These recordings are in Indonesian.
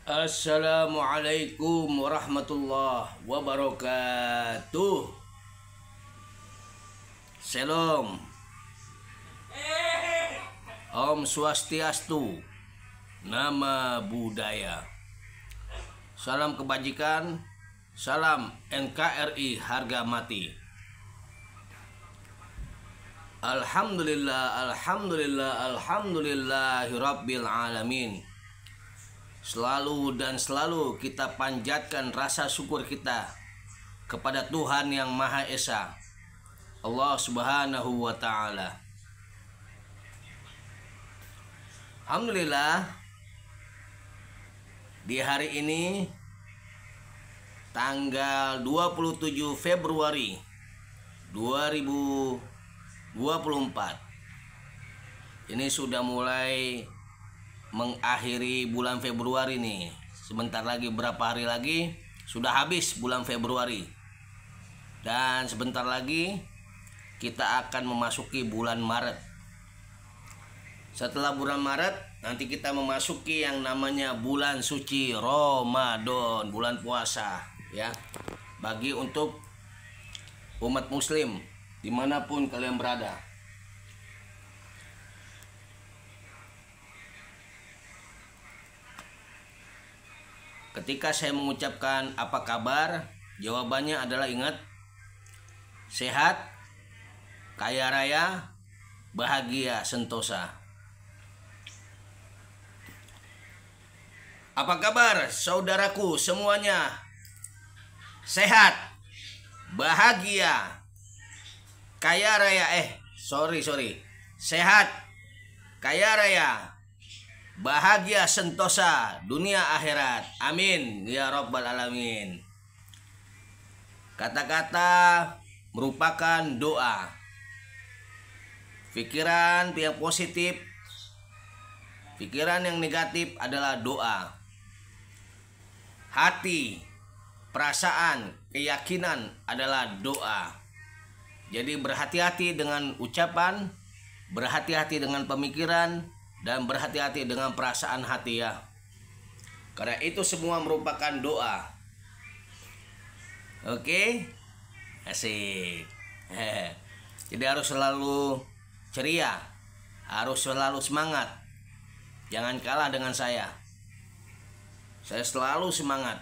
Assalamualaikum warahmatullahi wabarakatuh. Shalom. Om Swastiastu. Nama budaya. Salam kebajikan. Salam NKRI harga mati. Alhamdulillah, alhamdulillah, alhamdulillahirabbil alamin. Selalu dan selalu kita panjatkan rasa syukur kita kepada Tuhan yang Maha Esa, Allah Subhanahu wa Ta'ala. Alhamdulillah, di hari ini tanggal 27 Februari 2024 ini sudah mulai mengakhiri bulan Februari nih. Sebentar lagi, berapa hari lagi sudah habis bulan Februari. Dan sebentar lagi kita akan memasuki bulan Maret. Setelah bulan Maret nanti kita memasuki yang namanya bulan suci Ramadan, bulan puasa ya. Bagi untuk umat muslim dimanapun kalian berada. Ketika saya mengucapkan apa kabar, jawabannya adalah ingat, sehat, kaya raya, bahagia, sentosa. Apa kabar saudaraku semuanya? Sehat, bahagia, kaya raya, sehat, kaya raya, bahagia, sentosa, dunia akhirat. Amin ya rabbal alamin. Kata-kata merupakan doa. Pikiran yang positif, pikiran yang negatif adalah doa. Hati, perasaan, keyakinan adalah doa. Jadi berhati-hati dengan ucapan, berhati-hati dengan pemikiran, dan berhati-hati dengan perasaan hati ya. Karena itu semua merupakan doa. Oke? Asik. Jadi harus selalu ceria, harus selalu semangat. Jangan kalah dengan saya. Saya selalu semangat.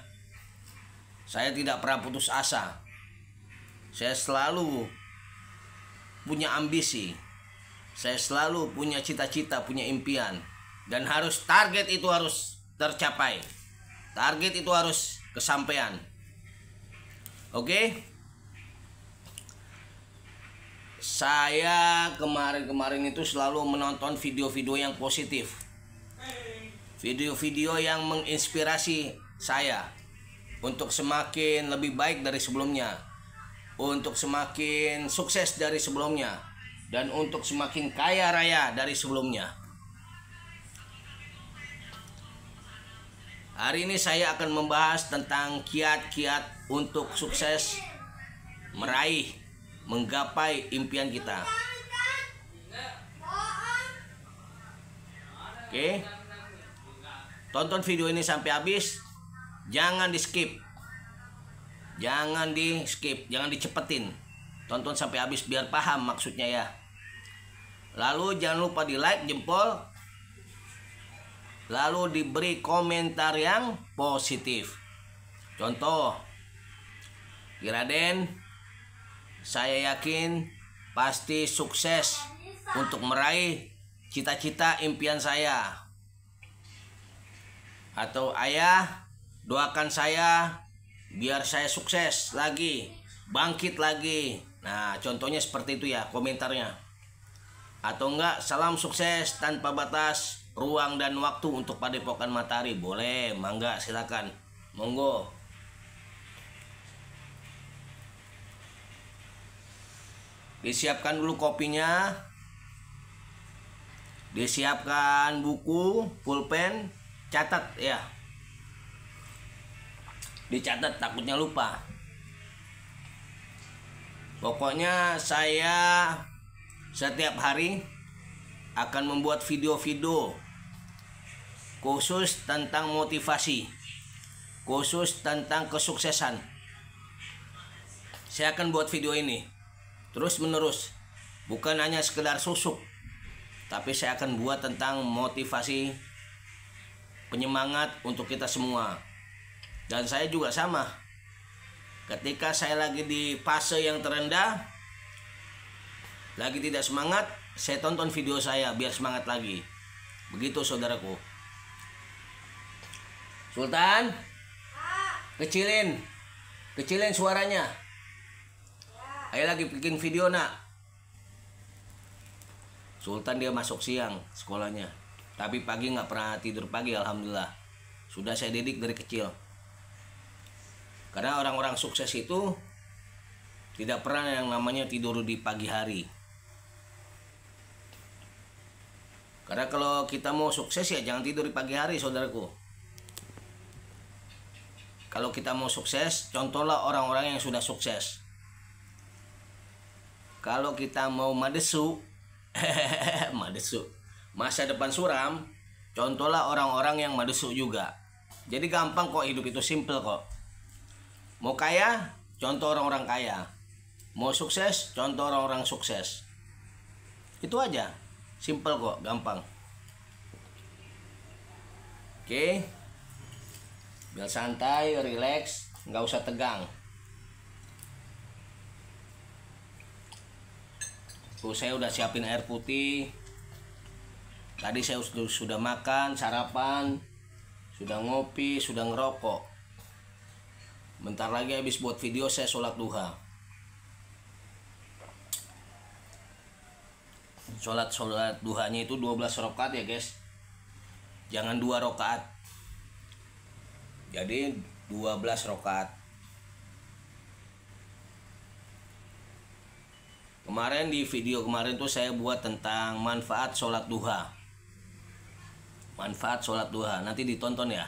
Saya tidak pernah putus asa. Saya selalu punya ambisi. Saya selalu punya cita-cita, punya impian. Dan harus target itu harus tercapai. Target itu harus kesampaian. Oke? Saya kemarin itu selalu menonton video-video yang positif. Video-video yang menginspirasi saya untuk semakin lebih baik dari sebelumnya, untuk semakin sukses dari sebelumnya, dan untuk semakin kaya raya dari sebelumnya. Hari ini saya akan membahas tentang kiat-kiat untuk sukses meraih, menggapai impian kita. Oke. Tonton video ini sampai habis. Jangan di-skip. Jangan di-skip, jangan dicepetin. Tonton sampai habis biar paham maksudnya ya. Lalu jangan lupa di like, jempol. Lalu diberi komentar yang positif. Contoh, Raden, saya yakin pasti sukses untuk meraih cita-cita impian saya. Atau ayah, doakan saya biar saya sukses lagi, bangkit lagi. Nah, contohnya seperti itu ya komentarnya. Atau enggak, salam sukses tanpa batas ruang dan waktu untuk Padepokan Matahari. Boleh, mangga, silakan. Monggo. Disiapkan dulu kopinya. Disiapkan buku, pulpen, catat ya. Dicatat, takutnya lupa. Pokoknya saya setiap hari akan membuat video-video khusus tentang motivasi, khusus tentang kesuksesan. Saya akan buat video ini terus menerus, bukan hanya sekedar susuk, tapi saya akan buat tentang motivasi, penyemangat untuk kita semua. Dan saya juga sama, ketika saya lagi di fase yang terendah, lagi tidak semangat, saya tonton video saya biar semangat lagi. Begitu saudaraku. Sultan, kecilin suaranya. Ayo lagi bikin video nak. Sultan dia masuk siang sekolahnya, tapi pagi nggak pernah tidur pagi, alhamdulillah. Sudah saya didik dari kecil. Karena orang-orang sukses itu tidak pernah yang namanya tidur di pagi hari. Karena kalau kita mau sukses ya jangan tidur di pagi hari, saudaraku. Kalau kita mau sukses, contohlah orang-orang yang sudah sukses. Kalau kita mau madesu, masa depan suram, contohlah orang-orang yang madesu juga. Jadi gampang kok, hidup itu simple kok. Mau kaya, contoh orang-orang kaya. Mau sukses, contoh orang-orang sukses. Itu aja, simple kok, gampang. Oke, biar santai, relax, nggak usah tegang. Tuh saya udah siapin air putih. Tadi saya sudah makan, sarapan, sudah ngopi, sudah ngerokok. Bentar lagi habis buat video saya sholat duha. Sholat duhanya itu 12 rakaat ya guys. Jangan 2 rakaat. Jadi 12 rakaat. Kemarin di video kemarin tuh saya buat tentang manfaat sholat duha. Manfaat sholat duha, nanti ditonton ya.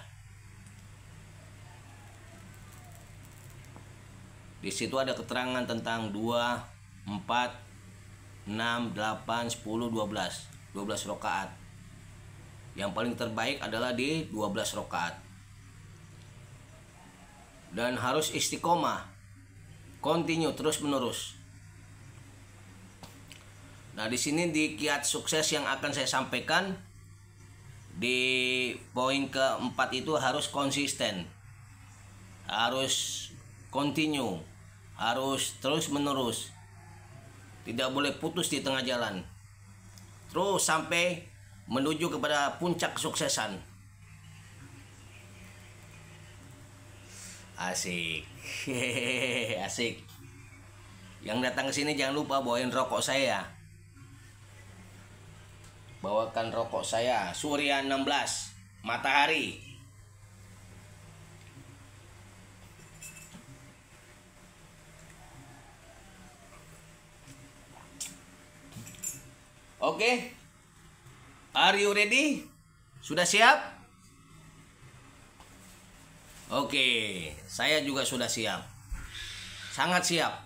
Di situ ada keterangan tentang 2, 4, 6, 8, 10, 12. 12 rakaat. Yang paling terbaik adalah di 12 rakaat. Dan harus istiqomah. Continue terus menerus. Nah, di sini di kiat sukses yang akan saya sampaikan di poin keempat itu harus konsisten. Harus continue. Harus terus menerus. Tidak boleh putus di tengah jalan. Terus sampai menuju kepada puncak kesuksesan. Asik. Asik. Yang datang ke sini jangan lupa bawain rokok saya. Bawakan rokok saya, Surya 16 Matahari. Oke. Are you ready? Sudah siap? Oke, saya juga sudah siap. Sangat siap.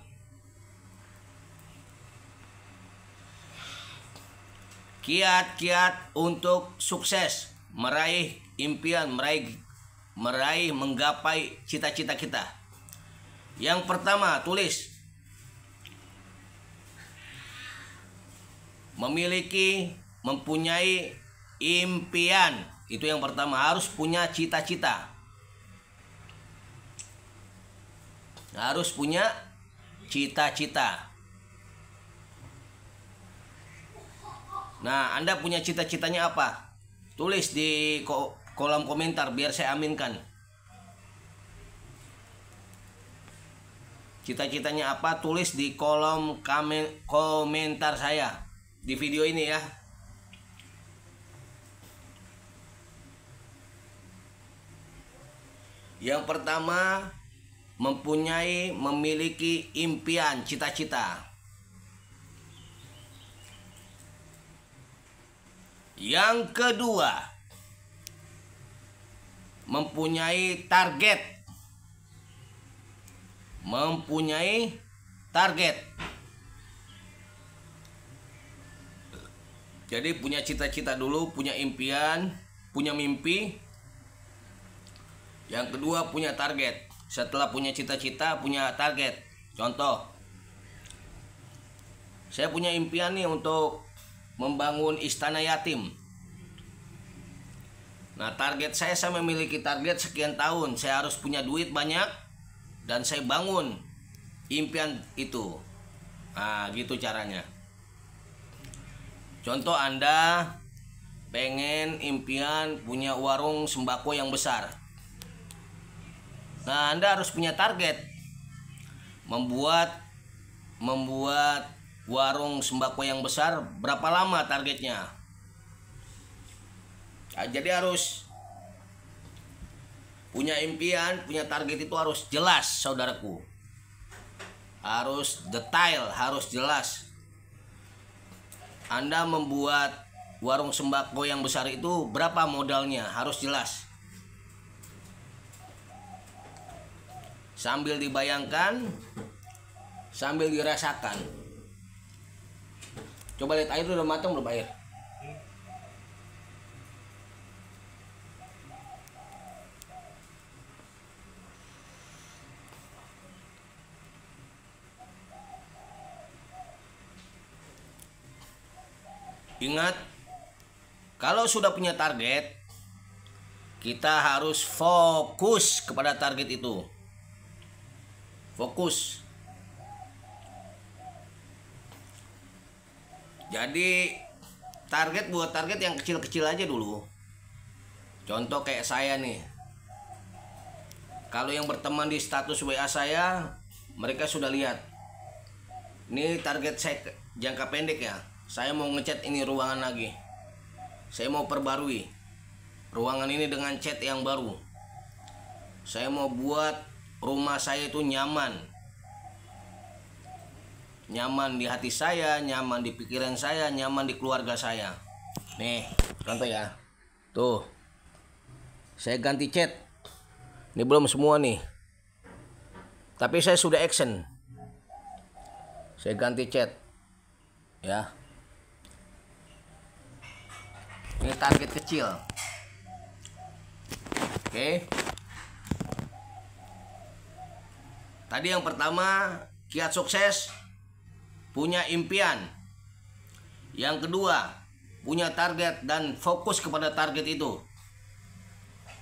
Kiat-kiat untuk sukses, meraih impian, meraih menggapai cita-cita kita. Yang pertama, tulis. Mempunyai impian. Itu yang pertama, harus punya cita-cita. Harus punya cita-cita. Nah, Anda punya cita-citanya apa? Tulis di kolom komentar biar saya aminkan. Cita-citanya apa? Tulis di kolom komentar saya di video ini ya. Yang pertama, memiliki impian, cita-cita. Yang kedua, mempunyai target. Jadi punya cita-cita dulu, punya impian, punya mimpi. Yang kedua punya target. Setelah punya cita-cita, punya target. Contoh, saya punya impian nih untuk membangun istana yatim. Nah, target saya memiliki target sekian tahun. Saya harus punya duit banyak dan saya bangun impian itu. Nah, gitu caranya. Contoh, Anda pengen impian punya warung sembako yang besar. Nah, Anda harus punya target membuat warung sembako yang besar. Berapa lama targetnya? Nah, jadi harus punya impian, punya target itu harus jelas, saudaraku. Harus detail, harus jelas. Anda membuat warung sembako yang besar itu berapa modalnya, harus jelas. Sambil dibayangkan, sambil dirasakan. Coba lihat air udah matang belum air? Ingat, kalau sudah punya target, kita harus fokus kepada target itu. Fokus. Jadi buat target yang kecil-kecil aja dulu. Contoh kayak saya nih. Kalau yang berteman di status WA saya, mereka sudah lihat. Ini target saya jangka pendek ya. Saya mau ngecat ini ruangan lagi. Saya mau perbarui ruangan ini dengan cat yang baru. Saya mau buat rumah saya itu nyaman. Nyaman di hati saya, nyaman di pikiran saya, nyaman di keluarga saya. Nih, contoh ya. Tuh. Saya ganti cat. Ini belum semua nih. Tapi saya sudah action. Saya ganti cat. Ya. Ini target kecil. Oke. Tadi yang pertama, kiat sukses, punya impian. Yang kedua, punya target dan fokus kepada target itu.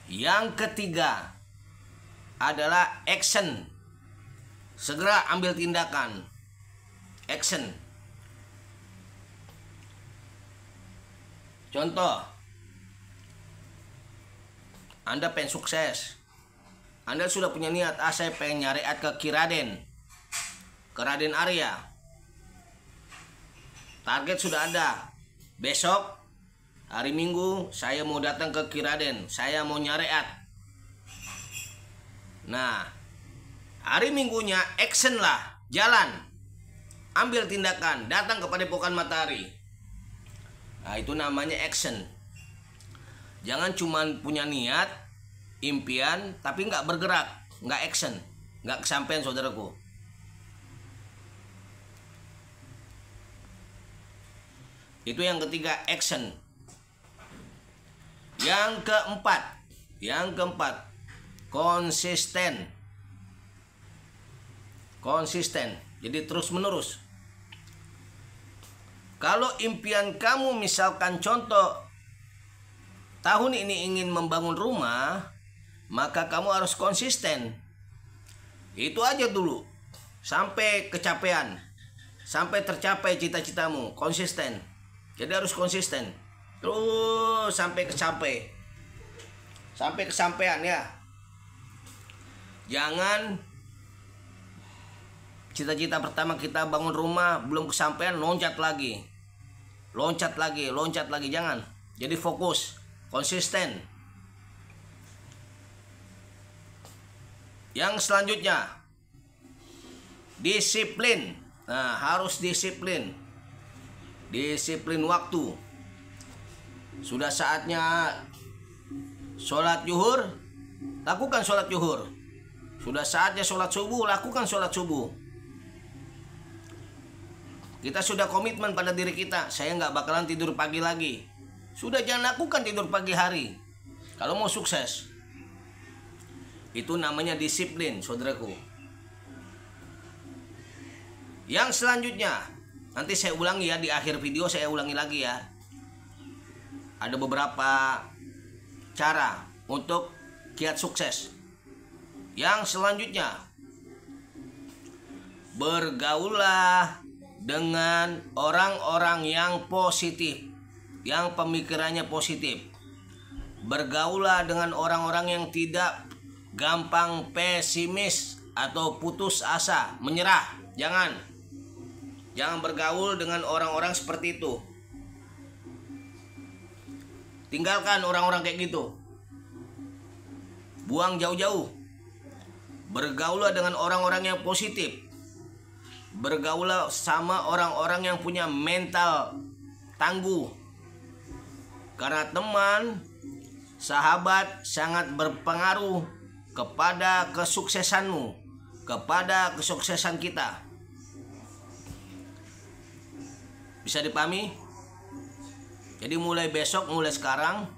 Yang ketiga adalah action. Segera ambil tindakan. Action. Contoh, Anda pengen sukses. Anda sudah punya niat, saya pengen nyariat ke Raden Arya. Target sudah ada. Besok, hari Minggu, saya mau datang ke Raden. Saya mau nyariat. Nah, hari Minggunya action lah, jalan. Ambil tindakan, datang ke Padepokan Matahari. Nah, itu namanya action. Jangan cuman punya niat, impian, tapi nggak bergerak, nggak action, nggak kesampaian, saudaraku. Itu yang ketiga, action. Yang keempat, konsisten. Jadi terus menerus. Kalau impian kamu misalkan contoh tahun ini ingin membangun rumah, maka kamu harus konsisten. Itu aja dulu. Sampai kecapean. Sampai tercapai cita-citamu. Konsisten. Jadi harus konsisten. Terus sampai kecapai. Sampai kesampaian ya. Jangan cita-cita pertama kita bangun rumah belum kesampaian, loncat lagi. Jangan. Jadi fokus. Konsisten. Yang selanjutnya, disiplin. Nah, harus disiplin. Disiplin waktu. Sudah saatnya sholat zuhur, lakukan sholat zuhur. Sudah saatnya sholat subuh, lakukan sholat subuh. Kita sudah komitmen pada diri kita, saya nggak bakalan tidur pagi lagi. Sudah, jangan lakukan tidur pagi hari. Kalau mau sukses, itu namanya disiplin, saudaraku. Yang selanjutnya, nanti saya ulangi ya, di akhir video saya ulangi lagi ya. Ada beberapa cara untuk kiat sukses. Yang selanjutnya, bergaullah dengan orang-orang yang positif, yang pemikirannya positif. Bergaullah dengan orang-orang yang tidak gampang pesimis atau putus asa, menyerah. Jangan bergaul dengan orang-orang seperti itu. Tinggalkan orang-orang kayak gitu. Buang jauh-jauh. Bergaullah dengan orang-orang yang positif. Bergaullah sama orang-orang yang punya mental tangguh. Karena teman, sahabat sangat berpengaruh kepada kesuksesanmu, kepada kesuksesan kita. Bisa dipahami? Jadi mulai besok, mulai sekarang,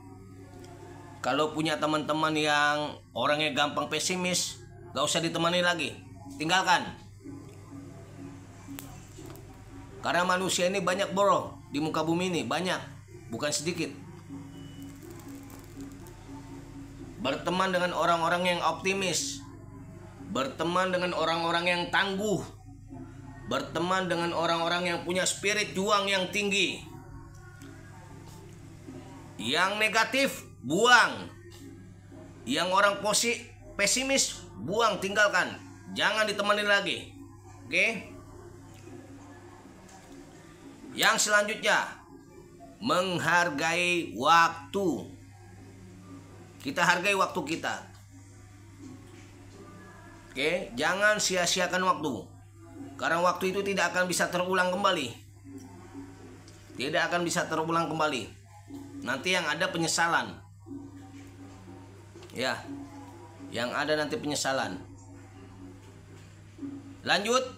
kalau punya teman-teman yang orangnya gampang pesimis, gak usah ditemani lagi, tinggalkan. Karena manusia ini banyak bro, di muka bumi ini banyak, bukan sedikit. Berteman dengan orang-orang yang optimis, berteman dengan orang-orang yang tangguh, berteman dengan orang-orang yang punya spirit juang yang tinggi. Yang negatif buang, yang orang pesimis buang, tinggalkan, jangan ditemani lagi. Oke? Yang selanjutnya, menghargai waktu. Kita hargai waktu kita. Oke, jangan sia-siakan waktu. Karena waktu itu tidak akan bisa terulang kembali. Tidak akan bisa terulang kembali. Nanti yang ada penyesalan. Ya. Yang ada nanti penyesalan. Lanjut.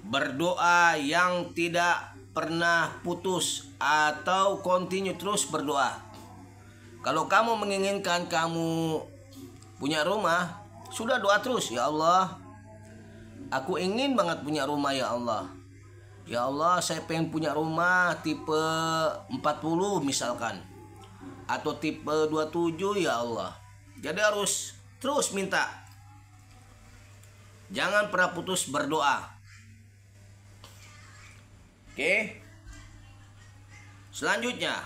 Berdoa yang tidak pernah putus atau continue terus berdoa. Kalau kamu menginginkan kamu punya rumah, sudah doa terus. Ya Allah, aku ingin banget punya rumah ya Allah. Ya Allah, saya pengen punya rumah tipe 40 misalkan. Atau tipe 27 ya Allah. Jadi harus terus minta. Jangan pernah putus berdoa. Oke. Selanjutnya,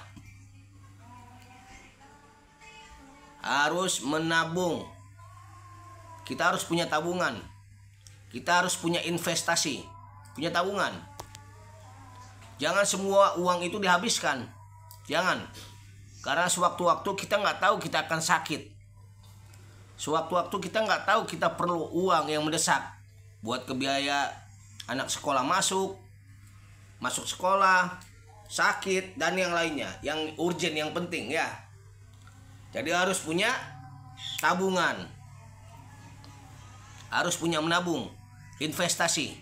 harus menabung. Kita harus punya tabungan. Kita harus punya investasi, punya tabungan. Jangan semua uang itu dihabiskan. Jangan. Karena sewaktu-waktu kita nggak tahu kita akan sakit. Sewaktu-waktu kita nggak tahu kita perlu uang yang mendesak. Buat kebiaya anak sekolah masuk sekolah, sakit, dan yang lainnya. Yang urgent, yang penting ya. Jadi harus punya tabungan. Harus punya menabung, investasi.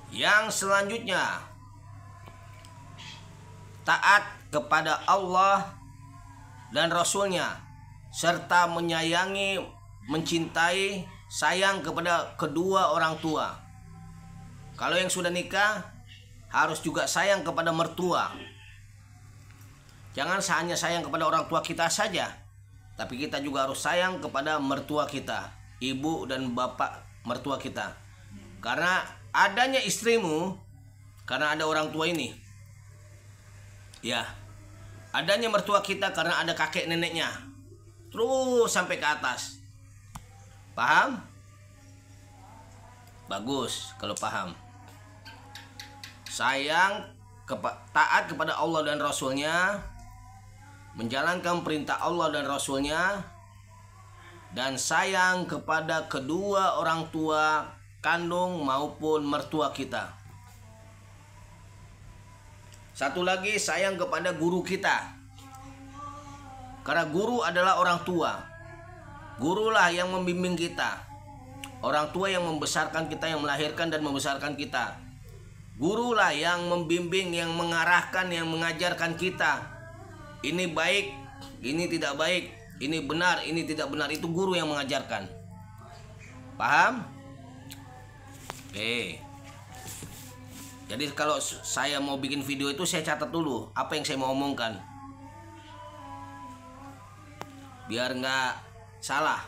Yang selanjutnya, taat kepada Allah dan Rasul-Nya, serta menyayangi, mencintai, sayang kepada kedua orang tua. Kalau yang sudah nikah, harus juga sayang kepada mertua. Jangan hanya sayang kepada orang tua kita saja, tapi kita juga harus sayang kepada mertua kita, ibu dan bapak mertua kita. Karena adanya istrimu, karena ada orang tua ini. Ya, adanya mertua kita karena ada kakek neneknya. Terus sampai ke atas. Paham? Bagus kalau paham. Sayang, taat kepada Allah dan Rasul-Nya, menjalankan perintah Allah dan Rasul-Nya, dan sayang kepada kedua orang tua kandung maupun mertua kita. Satu lagi, sayang kepada guru kita. Karena guru adalah orang tua. Gurulah yang membimbing kita. Orang tua yang membesarkan kita, yang melahirkan dan membesarkan kita. Gurulah yang membimbing, yang mengarahkan, yang mengajarkan kita. ini baik, ini tidak baik, ini benar, ini tidak benar. Itu guru yang mengajarkan. Paham? Oke. Jadi kalau saya mau bikin video itu saya catat dulu apa yang saya mau omongkan, biar nggak salah.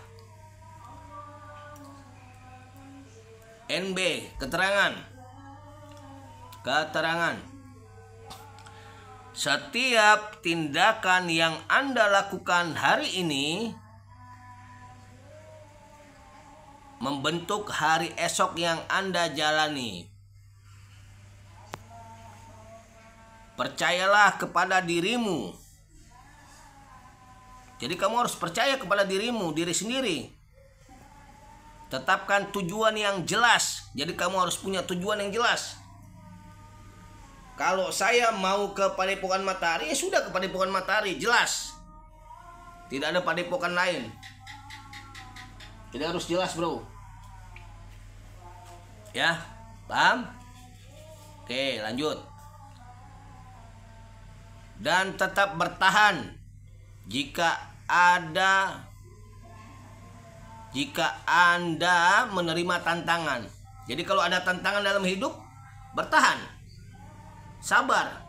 NB, keterangan. Setiap tindakan yang Anda lakukan hari ini membentuk hari esok yang Anda jalani. Percayalah kepada dirimu. Jadi kamu harus percaya kepada dirimu, diri sendiri. Tetapkan tujuan yang jelas. Jadi kamu harus punya tujuan yang jelas. Kalau saya mau ke Padepokan Matahari, ya sudah ke Padepokan Matahari, jelas. Tidak ada padepokan lain. Jadi harus jelas, bro. Ya, paham? Oke, lanjut. Dan tetap bertahan jika Anda menerima tantangan. Jadi kalau ada tantangan dalam hidup, bertahan. Sabar,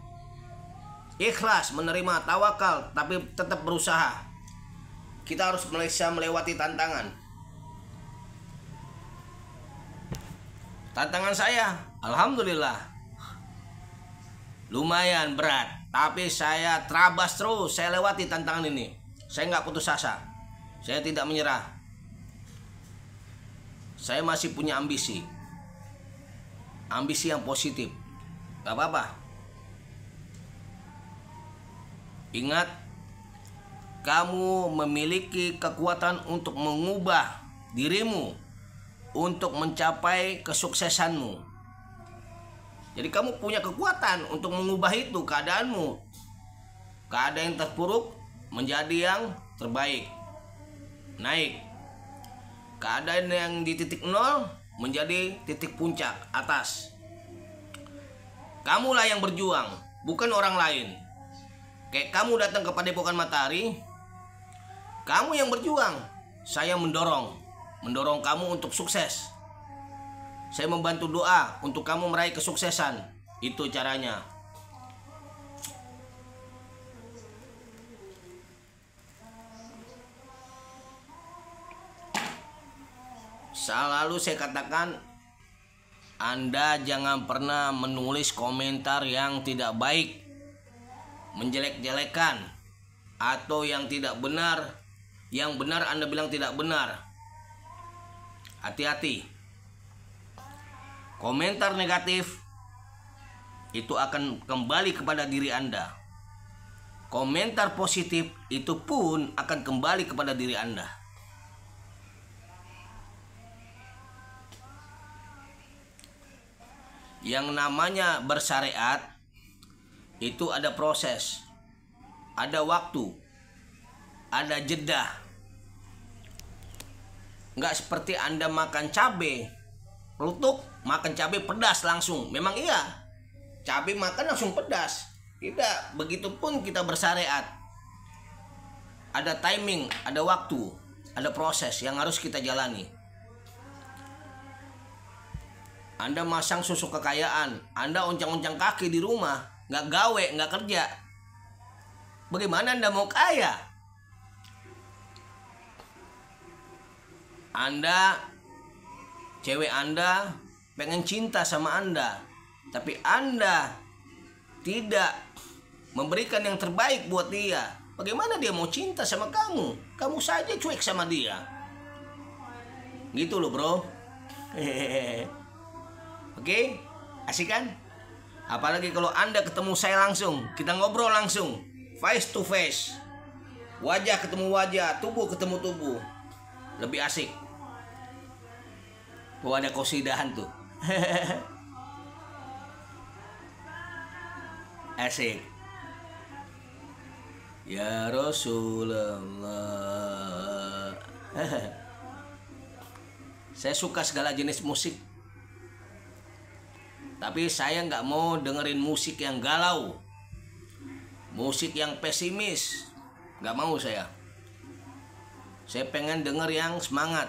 ikhlas, menerima, tawakal, tapi tetap berusaha. Kita harus bisa melewati tantangan. Tantangan saya, alhamdulillah, lumayan berat, tapi saya terabas terus. Saya lewati tantangan ini. Saya nggak putus asa. Saya tidak menyerah. Saya masih punya ambisi. Ambisi yang positif. Gak apa-apa. Ingat, kamu memiliki kekuatan untuk mengubah dirimu untuk mencapai kesuksesanmu. Jadi kamu punya kekuatan untuk mengubah itu keadaanmu. Keadaan yang terpuruk menjadi yang terbaik. Naik. Keadaan yang di titik nol menjadi titik puncak atas. Kamulah yang berjuang, bukan orang lain. Kayak kamu datang ke Padepokan Matahari, kamu yang berjuang. Saya mendorong kamu untuk sukses. Saya membantu doa untuk kamu meraih kesuksesan. Itu caranya. Selalu saya katakan, Anda jangan pernah menulis komentar yang tidak baik, menjelek-jelekan, atau yang tidak benar. Yang benar Anda bilang tidak benar. Hati-hati. Komentar negatif itu akan kembali kepada diri Anda. Komentar positif itu pun akan kembali kepada diri Anda. Yang namanya bersyariat itu ada proses, ada waktu, ada jeda. Nggak seperti Anda makan cabai, pelutuk, makan cabai pedas langsung. Memang iya, cabai makan langsung pedas. Tidak, begitupun kita bersyariat. Ada timing, ada waktu, ada proses yang harus kita jalani. Anda masang susu kekayaan, Anda oncang-oncang kaki di rumah, nggak gawe, nggak kerja. Bagaimana Anda mau kaya? Anda, cewek Anda pengen cinta sama Anda, tapi Anda tidak memberikan yang terbaik buat dia. Bagaimana dia mau cinta sama kamu? Kamu saja cuek sama dia. Gitu loh, bro. Oke, asik kan? Apalagi kalau Anda ketemu saya langsung, kita ngobrol langsung, face to face, wajah ketemu wajah, tubuh ketemu tubuh, lebih asik. Oh, ada kosidahan tuh. Asik. Ya Rasulullah. Saya suka segala jenis musik, tapi saya nggak mau dengerin musik yang galau, musik yang pesimis, nggak mau saya. Saya pengen denger yang semangat,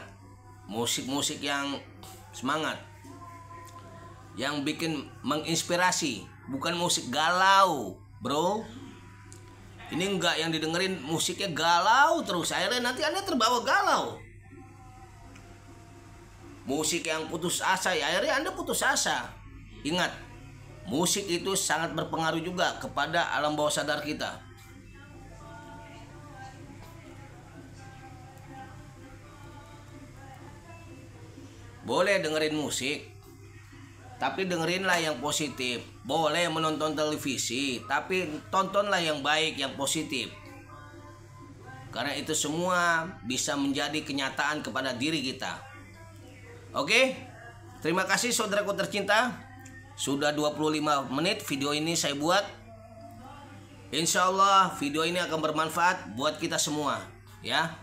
musik-musik yang semangat, yang bikin menginspirasi, bukan musik galau, bro. Ini enggak yang didengerin musiknya galau terus, akhirnya nanti Anda terbawa galau. Musik yang putus asa, ya akhirnya Anda putus asa. Ingat, musik itu sangat berpengaruh juga kepada alam bawah sadar kita. Boleh dengerin musik, tapi dengerinlah yang positif. Boleh menonton televisi, tapi tontonlah yang baik, yang positif. Karena itu semua bisa menjadi kenyataan kepada diri kita. Oke? Terima kasih saudaraku tercinta. Sudah 25 menit video ini saya buat. Insya Allah video ini akan bermanfaat buat kita semua, ya.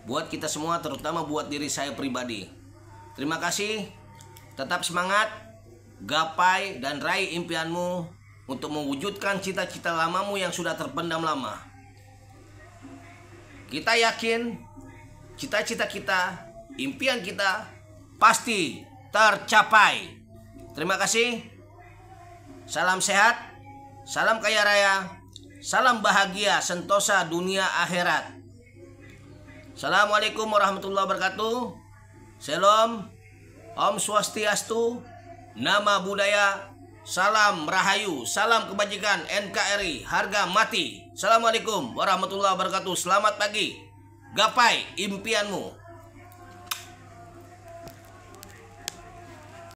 Buat kita semua, terutama buat diri saya pribadi. Terima kasih. Tetap semangat, gapai dan raih impianmu untuk mewujudkan cita-cita lamamu yang sudah terpendam lama. Kita yakin cita-cita kita, impian kita pasti tercapai. Terima kasih. Salam sehat, salam kaya raya, salam bahagia sentosa dunia akhirat. Assalamualaikum warahmatullahi wabarakatuh. Shalom, Om Swastiastu, Nama Budaya, Salam Rahayu, Salam Kebajikan, NKRI, harga mati. Assalamualaikum warahmatullahi wabarakatuh. Selamat pagi, gapai impianmu.